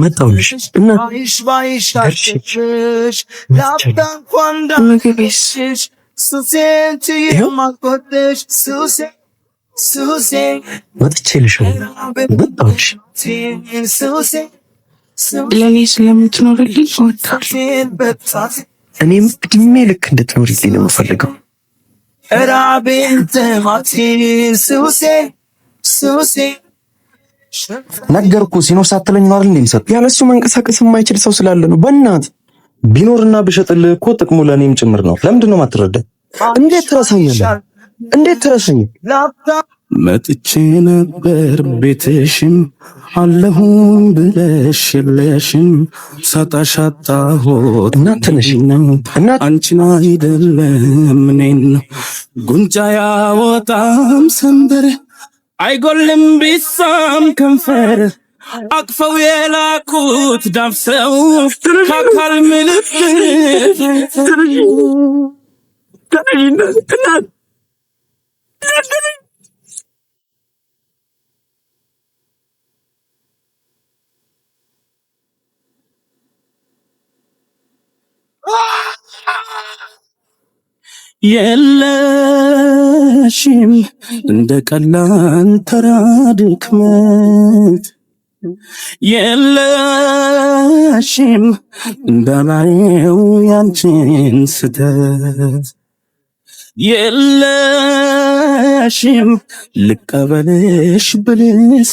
መጣሁልሽ ለኔ ስለምትኖርልኝ እወዳለሁ። እኔም እድሜ ልክ እንድትኖርልኝ ነው የምፈልገው። ነገርኩ ሲኖር ሳትለኝ ነው አይደል እንደምሰጥ ያለሱ መንቀሳቀስ የማይችል ሰው ስላለ ነው። በእናት ቢኖርና ብሸጥልህ እኮ ጥቅሙ ለኔም ጭምር ነው። ለምንድን ነው የማትረዳኝ? እንዴት ትረሳኛለህ? እንዴት ትረሳኝ? መጥቼ ነበር ቤትሽም አለሁም ብለሽ የለሽም ሳጣሽ አጣሁት አንቺን አይደለም እኔን ጉንጫ ያወጣም ሰንበር አይጎልም ቢሳም ከንፈር አቅፈው የላኩት ዳብሰው ካካል ምልክት የለሽም እንደ ቀላል ተራ ድክመት የለሽም እንዳላየው ያንቺን ስተት የለሽም ልቀበልሽ ብልስ